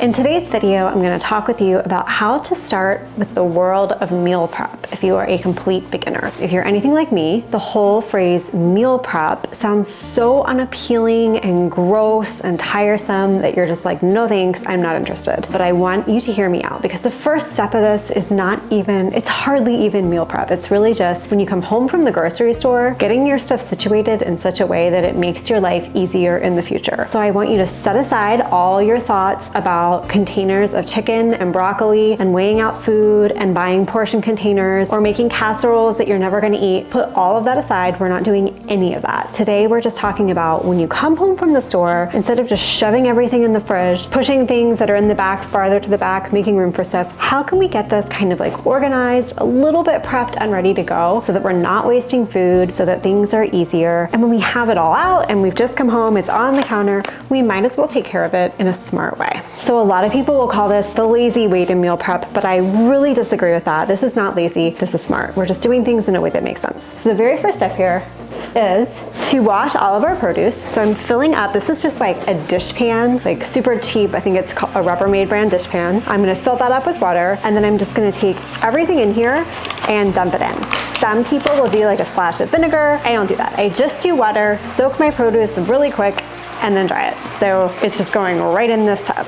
In today's video, I'm going to talk with you about how to start with the world of meal prep if you are a complete beginner. If you're anything like me, the whole phrase meal prep sounds so unappealing and gross and tiresome that you're just like, no thanks, I'm not interested. But I want you to hear me out, because the first step of this is it's hardly even meal prep. It's really just when you come home from the grocery store, getting your stuff situated in such a way that it makes your life easier in the future. So I want you to set aside all your thoughts about containers of chicken and broccoli and weighing out food and buying portion containers or making casseroles that you're never going to eat. Put all of that aside. We're not doing any of that. Today we're just talking about when you come home from the store, instead of just shoving everything in the fridge, pushing things that are in the back farther to the back, making room for stuff, how can we get this kind of like organized, a little bit prepped and ready to go so that we're not wasting food, so that things are easier. And when we have it all out and we've just come home, it's on the counter, we might as well take care of it in a smart way. So a lot of people will call this the lazy way to meal prep, but I really disagree with that. This is not lazy, this is smart. We're just doing things in a way that makes sense. So the very first step here is to wash all of our produce. So I'm filling up, this is just like a dish pan, like super cheap. I think it's called a Rubbermaid brand dish pan. I'm gonna fill that up with water, and then I'm just gonna take everything in here and dump it in. Some people will do like a splash of vinegar. I don't do that. I just do water, soak my produce really quick, and then dry it. So it's just going right in this tub.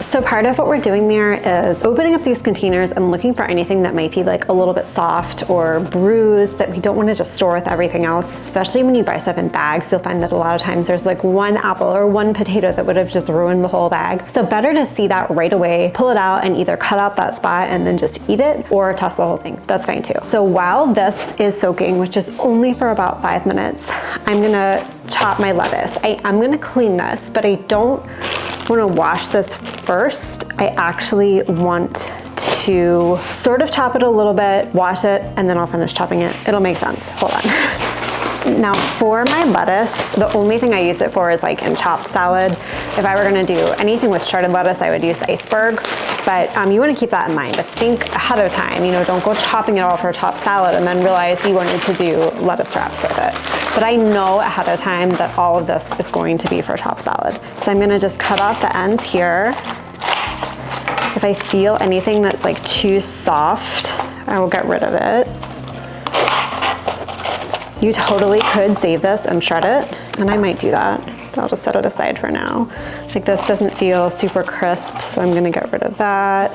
So part of what we're doing there is opening up these containers and looking for anything that might be like a little bit soft or bruised that we don't want to just store with everything else. Especially when you buy stuff in bags, you'll find that a lot of times there's like one apple or one potato that would have just ruined the whole bag. So better to see that right away, pull it out and either cut out that spot and then just eat it, or toss the whole thing. That's fine too. So while this is soaking, which is only for about 5 minutes, I'm gonna chop my lettuce. I'm gonna clean this, but I don't want to wash this first. I actually want to sort of chop it a little bit, wash it, and then I'll finish chopping it. It'll make sense. Hold on. Now for my lettuce, the only thing I use it for is like in chopped salad. If I were gonna do anything with shredded lettuce, I would use iceberg, but you wanna keep that in mind. But think ahead of time, don't go chopping it all for a chopped salad and then realize you wanted to do lettuce wraps with it. But I know ahead of time that all of this is going to be for chopped salad. So I'm gonna just cut off the ends here. If I feel anything that's like too soft, I will get rid of it. You totally could save this and shred it, and I might do that. I'll just set it aside for now. Like this doesn't feel super crisp, so I'm gonna get rid of that.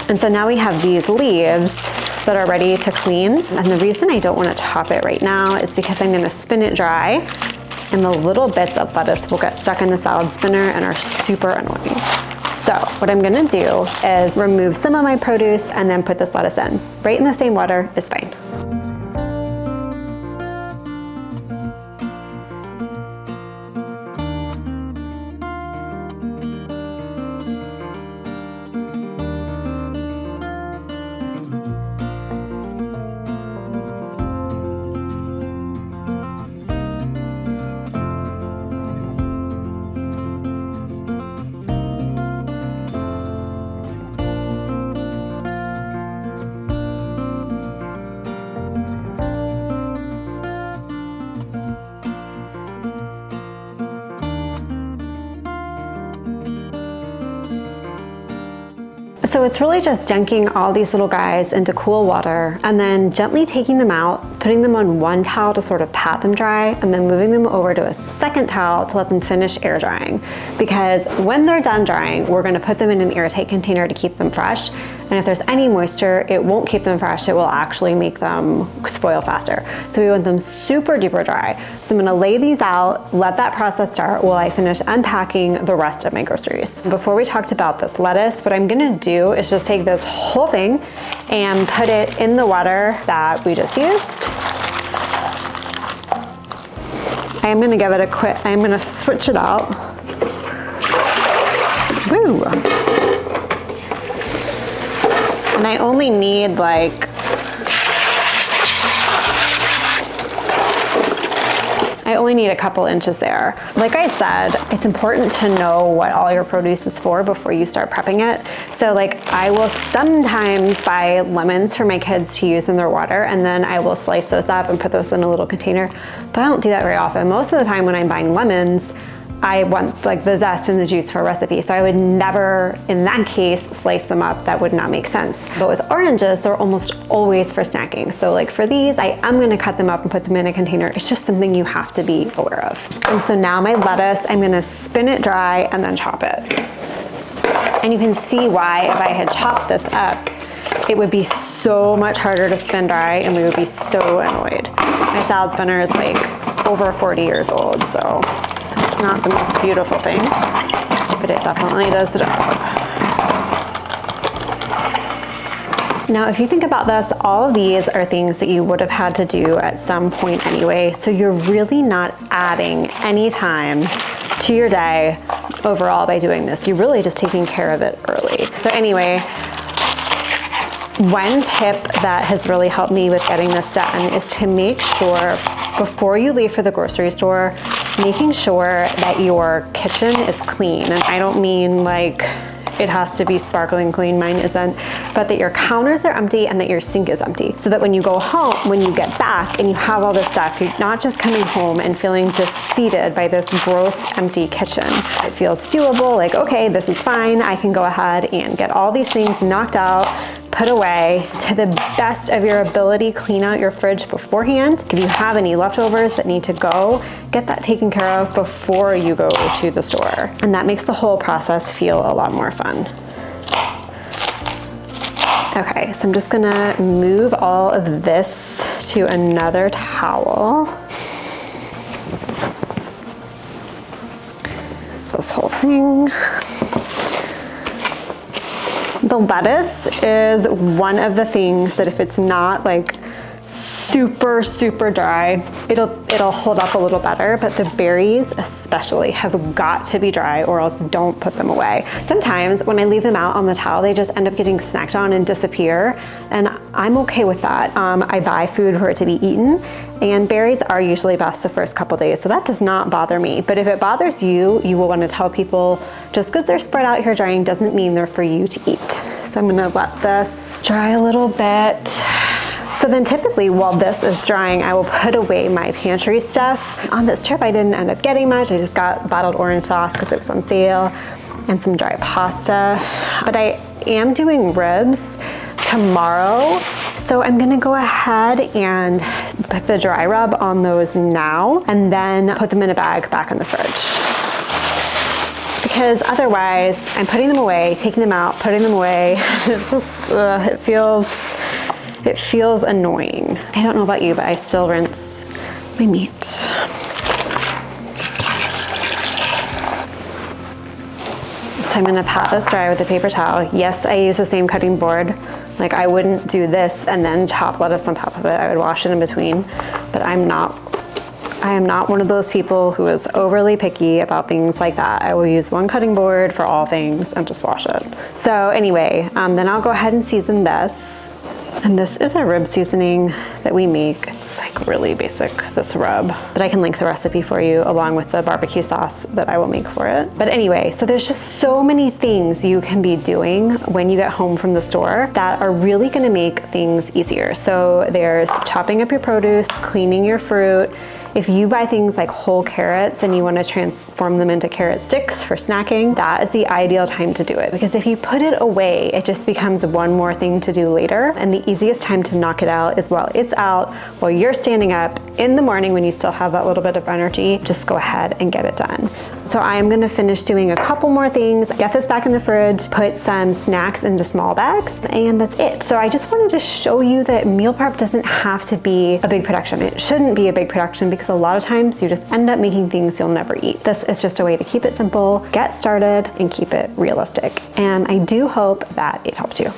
And so now we have these leaves that are ready to clean. And the reason I don't want to chop it right now is because I'm gonna spin it dry, and the little bits of lettuce will get stuck in the salad spinner and are super annoying. So what I'm gonna do is remove some of my produce and then put this lettuce in. Right in the same water is fine. So it's really just dunking all these little guys into cool water and then gently taking them out, putting them on one towel to sort of pat them dry, and then moving them over to a second towel to let them finish air drying. Because when they're done drying, we're gonna put them in an airtight container to keep them fresh. And if there's any moisture, it won't keep them fresh, it will actually make them spoil faster. So we want them super duper dry. So I'm gonna lay these out, let that process start while I finish unpacking the rest of my groceries. Before we talked about this lettuce, what I'm gonna do is just take this whole thing and put it in the water that we just used. I'm gonna give it a quick, I'm gonna switch it out. Woo! And I only need like I only need a couple inches there. Like I said, it's important to know what all your produce is for before you start prepping it. So like I will sometimes buy lemons for my kids to use in their water, and then I will slice those up and put those in a little container. But I don't do that very often. Most of the time when I'm buying lemons, I want like the zest and the juice for a recipe. So I would never, in that case, slice them up. That would not make sense. But with oranges, they're almost always for snacking. So like for these, I am gonna cut them up and put them in a container. It's just something you have to be aware of. And so now my lettuce, I'm gonna spin it dry and then chop it. And you can see why if I had chopped this up, it would be so much harder to spin dry and we would be so annoyed. My salad spinner is like over 40 years old, so it's not the most beautiful thing, but it definitely does the job. Now, if you think about this, all of these are things that you would have had to do at some point anyway, so you're really not adding any time to your day overall by doing this. You're really just taking care of it early. So anyway, one tip that has really helped me with getting this done is to make sure before you leave for the grocery store, making sure that your kitchen is clean. And I don't mean like it has to be sparkling clean, mine isn't, but that your counters are empty and that your sink is empty. So that when you go home, when you get back and you have all this stuff, you're not just coming home and feeling defeated by this gross, empty kitchen. It feels doable, like, okay, this is fine. I can go ahead and get all these things knocked out, put away to the best of your ability, clean out your fridge beforehand. If you have any leftovers that need to go, get that taken care of before you go to the store. And that makes the whole process feel a lot more fun. Okay, so I'm just gonna move all of this to another towel. This whole thing. The lettuce is one of the things that if it's not like super, super dry, it'll hold up a little better, but the berries especially have got to be dry or else don't put them away. Sometimes when I leave them out on the towel, they just end up getting snacked on and disappear, and I'm okay with that. I buy food for it to be eaten, and berries are usually best the first couple days, so that does not bother me. But if it bothers you, you will want to tell people just because they're spread out here drying doesn't mean they're for you to eat. So I'm gonna let this dry a little bit. So then typically while this is drying, I will put away my pantry stuff. On this trip, I didn't end up getting much. I just got bottled orange sauce because it was on sale and some dry pasta. But I am doing ribs tomorrow. So I'm gonna go ahead and put the dry rub on those now and then put them in a bag back in the fridge. Because otherwise I'm putting them away, taking them out, putting them away. It's just, it feels annoying. I don't know about you, but I still rinse my meat. So I'm gonna pat this dry with a paper towel. Yes, I use the same cutting board. Like I wouldn't do this and then chop lettuce on top of it. I would wash it in between, but I am not one of those people who is overly picky about things like that. I will use one cutting board for all things and just wash it. So anyway, then I'll go ahead and season this. And this is a rib seasoning that we make. It's like really basic, this rub. But I can link the recipe for you along with the barbecue sauce that I will make for it. But anyway, so there's just so many things you can be doing when you get home from the store that are really gonna make things easier. So there's chopping up your produce, cleaning your fruit. If you buy things like whole carrots and you want to transform them into carrot sticks for snacking, that is the ideal time to do it. Because if you put it away, it just becomes one more thing to do later. And the easiest time to knock it out is while it's out, while you're standing up in the morning when you still have that little bit of energy, just go ahead and get it done. So I am going to finish doing a couple more things, get this back in the fridge, put some snacks into small bags, and that's it. So I just wanted to show you that meal prep doesn't have to be a big production. It shouldn't be a big production because a lot of times you just end up making things you'll never eat. This is just a way to keep it simple, get started, and keep it realistic. And I do hope that it helped you.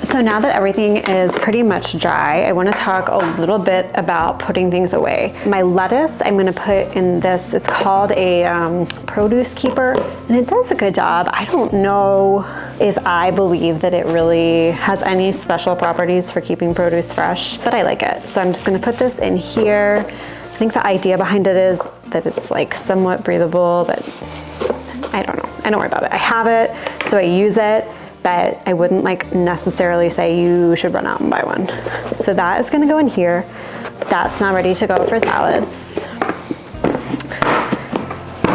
So now that everything is pretty much dry, I want to talk a little bit about putting things away. My lettuce, I'm going to put in this, it's called a produce keeper, and it does a good job. I don't know if I believe that it really has any special properties for keeping produce fresh, but I like it. So I'm just going to put this in here. think the idea behind it is that it's like somewhat breathable, but I don't know. I don't worry about it. I have it, so I use it, but I wouldn't like necessarily say you should run out and buy one. So that is gonna go in here. That's now ready to go for salads.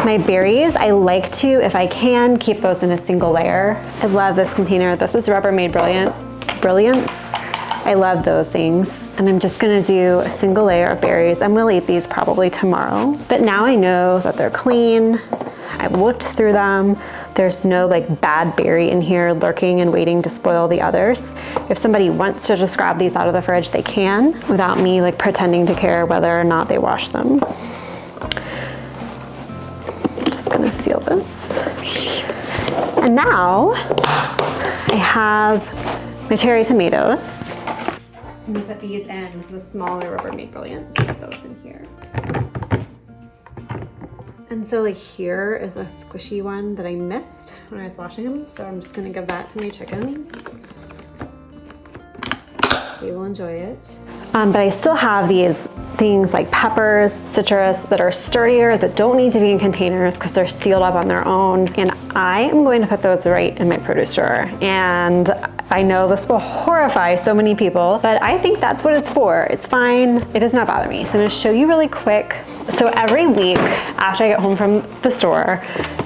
My berries, I like to, if I can, keep those in a single layer. I love this container. This is Rubbermaid Brilliance. I love those things. And I'm just gonna do a single layer of berries. I'm gonna eat these probably tomorrow. But now I know that they're clean. I've looked through them. There's no like bad berry in here lurking and waiting to spoil the others. If somebody wants to just grab these out of the fridge, they can, without me like pretending to care whether or not they wash them. Just gonna seal this. And now I have my cherry tomatoes. I'm gonna put these in. This is a smaller Rubbermaid Brilliance. Get those in here. And so like here is a squishy one that I missed when I was washing them. So I'm just gonna give that to my chickens. They will enjoy it. But I still have these things like peppers, citrus that are sturdier, that don't need to be in containers because they're sealed up on their own. And I am going to put those right in my produce drawer. And I know this will horrify so many people, but I think that's what it's for. It's fine, it does not bother me. So I'm gonna show you really quick. So every week after I get home from the store,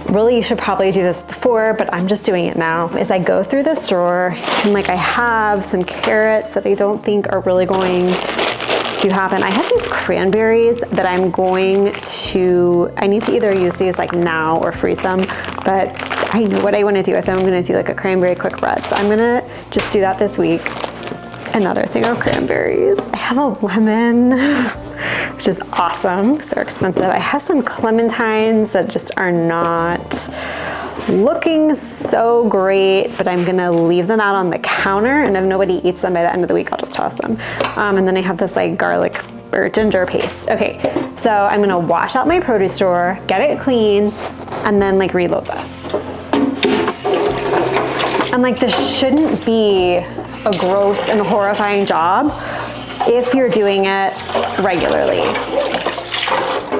really you should probably do this before, but I'm just doing it now, is I go through this drawer and like I have some carrots that I don't think are really going to happen. I have these cranberries that I'm going to, I need to either use these like now or freeze them, but I know what I want to do with them. I'm going to do like a cranberry quick bread. So I'm going to just do that this week. Another thing of cranberries. I have a lemon, which is awesome because they're expensive. I have some clementines that just are not looking so great, but I'm gonna leave them out on the counter, and if nobody eats them by the end of the week, I'll just toss them. And then I have this like garlic or ginger paste. Okay, so I'm gonna wash out my produce drawer, get it clean, and then like reload this. And like this shouldn't be a gross and horrifying job if you're doing it regularly.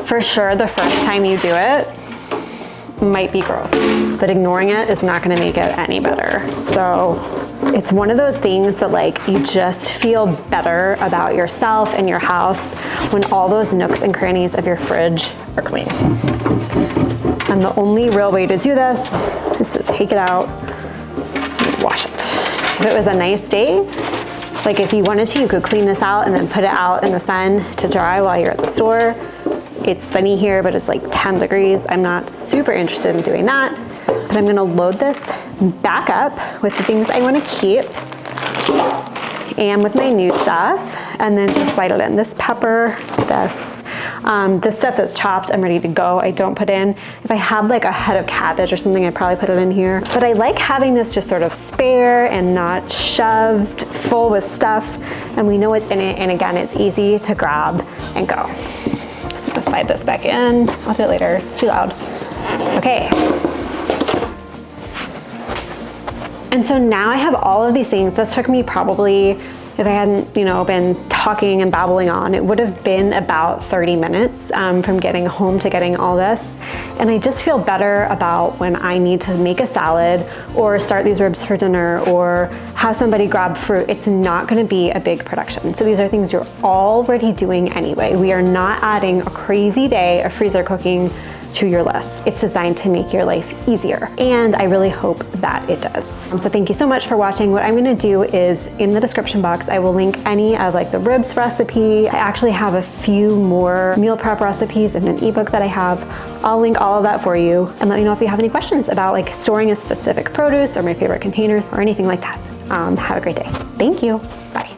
For sure, the first time you do it might be gross, but ignoring it is not gonna make it any better. So it's one of those things that like you just feel better about yourself and your house when all those nooks and crannies of your fridge are clean. And the only real way to do this is to take it out and wash it. If it was a nice day, like if you wanted to, you could clean this out and then put it out in the sun to dry while you're at the store. It's sunny here, but it's like 10 degrees. I'm not super interested in doing that, but I'm gonna load this back up with the things I wanna keep and with my new stuff, and then just slide it in. This pepper, this stuff that's chopped, I'm ready to go. I don't put in. If I had like a head of cabbage or something, I'd probably put it in here. But I like having this just sort of spare and not shoved full with stuff, and we know what's in it, and again, it's easy to grab and go. So I'm gonna slide this back in. I'll do it later, it's too loud. Okay. And so now I have all of these things. This took me probably, if I hadn't, been talking and babbling on, it would have been about 30 minutes from getting home to getting all this. And I just feel better about when I need to make a salad or start these ribs for dinner or have somebody grab fruit. It's not gonna be a big production. So these are things you're already doing anyway. We are not adding a crazy day of freezer cooking to your list. It's designed to make your life easier, and I really hope that it does. So thank you so much for watching. What I'm gonna do is, in the description box, I will link any of like the ribs recipe. I actually have a few more meal prep recipes in an ebook that I have. I'll link all of that for you, and let me know if you have any questions about like storing a specific produce or my favorite containers or anything like that. Have a great day. Thank you. Bye.